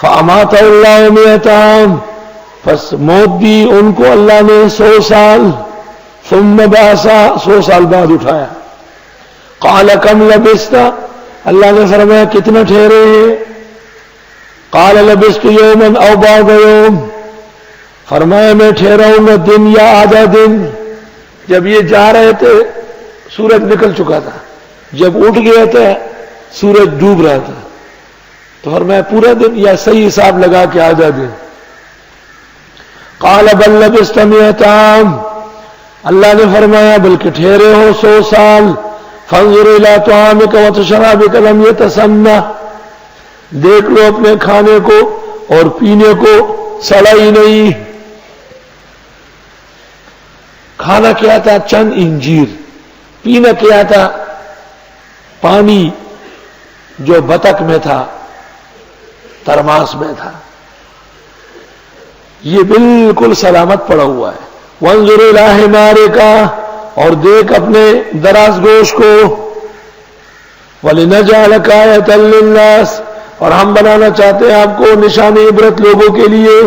فَأَمَاتَهُ اللَّهُ مِئَةَ عَامٍ، پس موت دی ان کو اللہ نے 100 سال. ثم بعثا، 100 سال بعد اٹھایا. قال کم لبثت، اللہ نے فرمایا کتنا ٹھہرے ہیں؟ قال لبثت یوما او بعض یوم، فرمایا میں ٹھہرا ہوں گا دن یا آدھا دن. جب یہ جا رہے تھے سورج نکل چکا تھا، جب اٹھ گیا تھا سورج ڈوب رہا تھا، تو فرمایا پورا دن یا صحیح حساب لگا کے آدھا دن. قال بل لبثت 100 عام، اللہ نے فرمایا بلکہ ٹھہرے ہو 100 سال. فانظر الى طعامك وشرابك لم يتسنى، دیکھ لو اپنے کھانے کو اور پینے کو سڑا ہی نہیں. کھانا کیا تھا؟ چند انجیر. پینا کیا تھا؟ پانی جو بطخ میں تھا، ترماس میں تھا. یہ بالکل سلامت پڑا ہوا ہے. وانظر الى حمارك، اور دیکھ اپنے دراز گوش کو. وَلِنَجْعَلَكَ آیَةً لِلنَّاسِ، اور ہم بنانا چاہتے ہیں آپ کو نشان عبرت لوگوں کے لیے.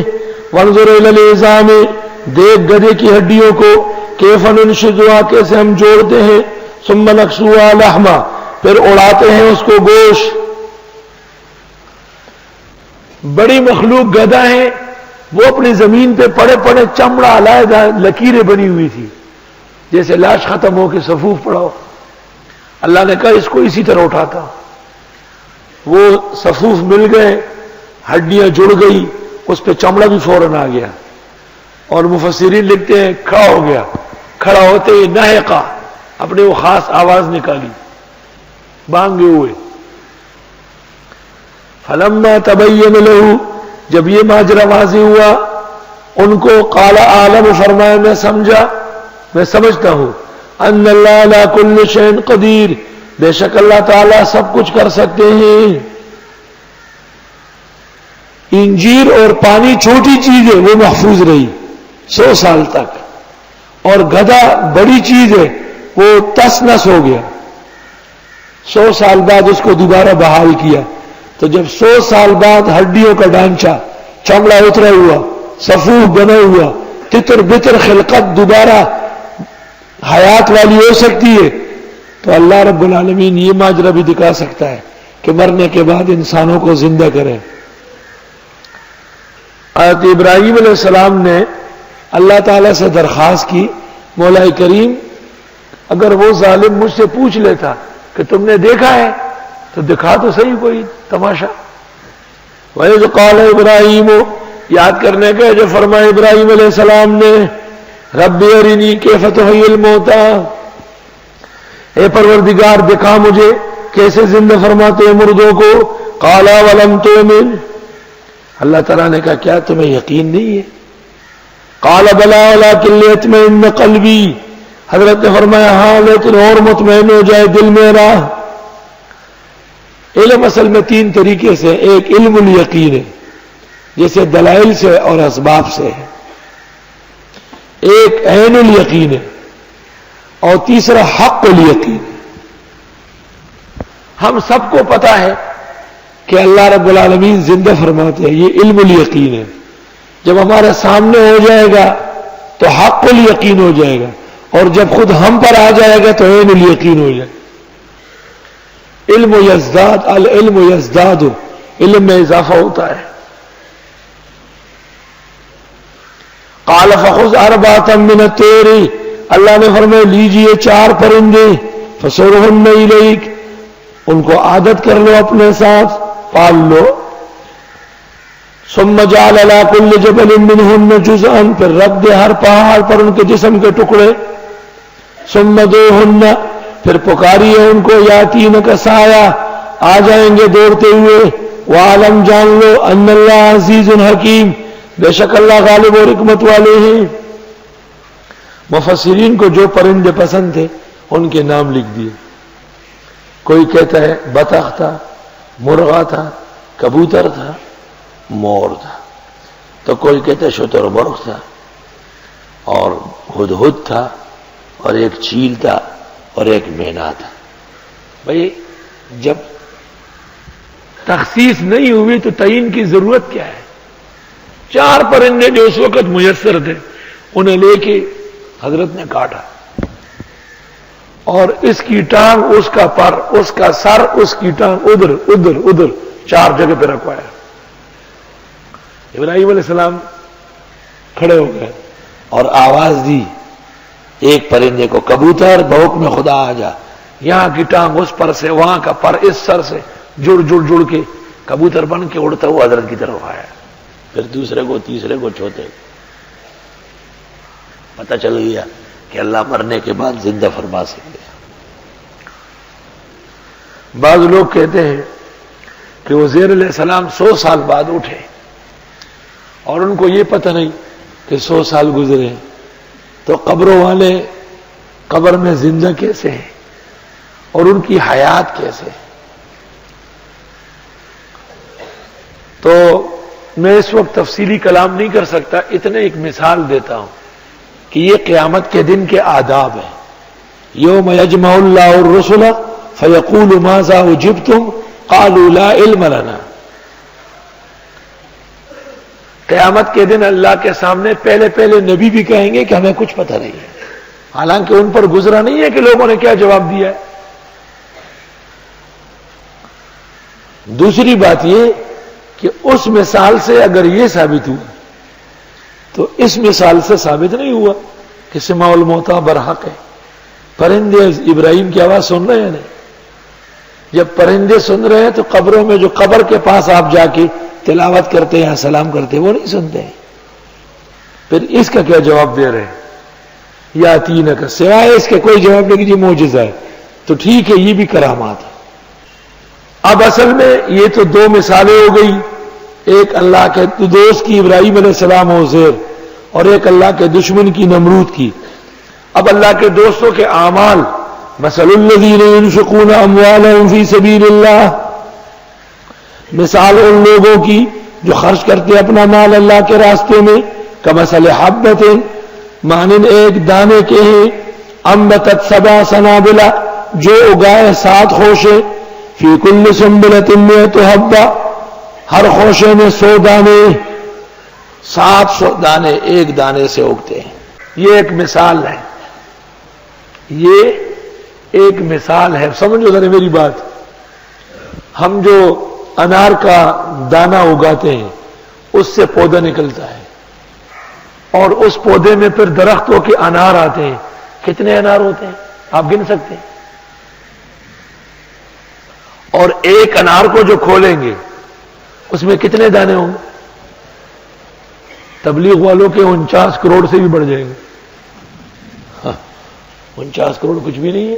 وَانظُرْ إِلَى الْعِظَامِ، دیکھ گدھے کی ہڈیوں کو. كَيْفَ نُنشِزُهَا، کیسے ہم جوڑتے ہیں. ثُمَّ نَكْسُوهَا لَحْمًا، پھر اڑاتے ہیں اس کو گوشت. بڑی مخلوق گدھا ہے، وہ اپنی زمین پہ پڑے پڑے چمڑا علیحدہ لکیریں بنی ہوئی تھی، جیسے لاش ختم ہو کے صفوف پڑا ہو. اللہ نے کہا اس کو اسی طرح اٹھاتا. وہ صفوف مل گئے، ہڈیاں جڑ گئی، اس پہ چمڑا بھی فوراً آ گیا. اور مفسرین لکھتے ہیں کھڑا ہو گیا. کھڑا ہوتے ہی نہقا، اپنے وہ خاص آواز نکالی بانگے ہوئے. فلما تبین له، جب یہ ماجرا واضح ہوا ان کو، قال عالم، فرمایا میں سمجھا، میں سمجھتا ہوں، ان اللہ علی کل شیء قدیر، بے شک اللہ تعالیٰ سب کچھ کر سکتے ہیں. انجیر اور پانی چھوٹی چیز ہے، وہ محفوظ رہی 100 سال تک. اور گدھا بڑی چیز ہے، وہ تس نس ہو گیا. 100 سال بعد اس کو دوبارہ بحال کیا. تو جب 100 سال بعد ہڈیوں کا ڈھانچہ، چمڑا اترا ہوا، صفوف بنا ہوا، تتر بتر خلقت دوبارہ حیات والی ہو سکتی ہے، تو اللہ رب العالمین یہ ماجرا بھی دکھا سکتا ہے کہ مرنے کے بعد انسانوں کو زندہ کرے. حضرت ابراہیم علیہ السلام نے اللہ تعالیٰ سے درخواست کی، مولا کریم اگر وہ ظالم مجھ سے پوچھ لیتا کہ تم نے دیکھا ہے تو دکھا تو صحیح کوئی تماشا. وَإِذْ قَالَ ابراہیم، یاد کرنے کے جو فرمایا ابراہیم علیہ السلام نے، رب ارنی کیف تحیی الموتى، اے پروردگار دکھا مجھے کیسے زندہ فرماتے ہیں مردوں کو. قال ولم تؤمن، اللہ تعالیٰ نے کہا کیا تمہیں یقین نہیں ہے؟ قال بلا ولکن لیطمئن قلبی، حضرت نے فرمایا ہاں لیکن اور مطمئن ہو جائے دل میرا. علم اصل میں 3 طریقے سے، ایک علم الیقین ہے جیسے دلائل سے اور اسباب سے ہے، ایک عین الیقین ہے، اور تیسرا حق الیقین. ہم سب کو پتا ہے کہ اللہ رب العالمین زندہ فرماتے ہیں، یہ علم الیقین ہے. جب ہمارے سامنے ہو جائے گا تو حق الیقین ہو جائے گا، اور جب خود ہم پر آ جائے گا تو عین الیقین ہو جائے گا. علم یزداد، العلم یزداد، علم میں اضافہ ہوتا ہے. قال فخذ أربعة من الطير، اللہ نے فرمایا لیجئے 4 پرندے، فصرهن إليك، ان کو عادت کر لو اپنے ساتھ، پال لو. ثم جعل على كل جبل منهن جزءا، پھر رکھ دے ہر پہاڑ پر ان کے جسم کے ٹکڑے. ثم ادعوهن، پھر پکاریے ان کو، یاتینک سایہ، آ جائیں گے دوڑتے ہوئے. وعلم، جان لو، ان اللہ عزیز حکیم، بے شک اللہ غالب اور حکمت والے ہیں. مفسرین کو جو پرندے پسند تھے ان کے نام لکھ دیے. کوئی کہتا ہے بطخ تھا، مرغا تھا، کبوتر تھا، مور تھا. تو کوئی کہتا ہے شتر مرغ تھا، اور ہدہد تھا، اور ایک چیل تھا، اور ایک مینا تھا. بھئی جب تخصیص نہیں ہوئی تو تعین کی ضرورت کیا ہے؟ 4 پرندے جو اس وقت میسر تھے انہیں لے کے حضرت نے کاٹا، اور اس کی ٹانگ، اس کا پر، اس کا سر، اس کی ٹانگ ادھر ادھر ادھر 4 جگہ پہ رکھوایا۔ ابراہیم علیہ السلام کھڑے ہو گئے اور آواز دی ایک پرندے کو، کبوتر بحکم خدا آ جا، یہاں کی ٹانگ اس پر سے، وہاں کا پر اس سر سے جڑ کے کبوتر بن کے اڑتا ہوا حضرت کی طرف آیا۔ پھر دوسرے کو، تیسرے کو، چوتھے کو پتہ چل گیا کہ اللہ مرنے کے بعد زندہ فرما سکتے ہیں۔ بعض لوگ کہتے ہیں کہ عزیر علیہ السلام 100 سال بعد اٹھے اور ان کو یہ پتہ نہیں کہ 100 سال گزرے، تو قبروں والے قبر میں زندہ کیسے ہیں اور ان کی حیات کیسے؟ تو میں اس وقت تفصیلی کلام نہیں کر سکتا، اتنے ایک مثال دیتا ہوں کہ یہ قیامت کے دن کے آداب ہیں۔ یوم یجمع اللہ الرسل فیقول ماذا اجبتم قالوا لا علم لنا۔ قیامت کے دن اللہ کے سامنے پہلے نبی بھی کہیں گے کہ ہمیں کچھ پتہ نہیں ہے، حالانکہ ان پر گزرا نہیں ہے کہ لوگوں نے کیا جواب دیا ہے۔ دوسری بات یہ کہ اس مثال سے اگر یہ ثابت ہوا تو اس مثال سے ثابت نہیں ہوا کہ سماع الموتیٰ برحق ہے۔ پرندے ابراہیم کی آواز سن رہے ہیں نہیں؟ جب پرندے سن رہے ہیں تو قبروں میں جو قبر کے پاس آپ جا کے تلاوت کرتے ہیں، سلام کرتے ہیں، وہ نہیں سنتے ہیں۔ پھر اس کا کیا جواب دے رہے ہیں؟ یا تین کا سوائے اس کے کوئی جواب نہیں کہ یہ معجزہ ہے، تو ٹھیک ہے یہ بھی کرامات ہے۔ اب اصل میں یہ تو 2 مثالیں ہو گئی، ایک اللہ کے دوست کی ابراہیم علیہ السلام و عزیر، اور ایک اللہ کے دشمن کی نمرود کی۔ اب اللہ کے دوستوں کے اعمال، مثل الذین ينفقون اموالهم فی سبیل اللہ، مثال ان لوگوں کی جو خرچ کرتے اپنا مال اللہ کے راستے میں، کمثل حبۃ، مانند ایک دانے کے ہیں، انبتت 7 سنابل، جو اگائے 7 خوشے، فی کل سنبلۃ 100 حبۃ، ہر خوشے میں 100 دانے، 700 دانے ایک دانے سے اگتے ہیں۔ یہ ایک مثال ہے، یہ ایک مثال ہے۔ سمجھو ذرا میری بات، ہم جو انار کا دانہ اگاتے ہیں اس سے پودا نکلتا ہے، اور اس پودے میں پھر درختوں کے انار آتے ہیں۔ کتنے انار ہوتے ہیں آپ گن سکتے ہیں؟ اور ایک انار کو جو کھولیں گے اس میں کتنے دانے ہوں گے؟ تبلیغ والوں کے 49 کروڑ سے بھی بڑھ جائیں گے۔ 49 کروڑ کچھ بھی نہیں ہے۔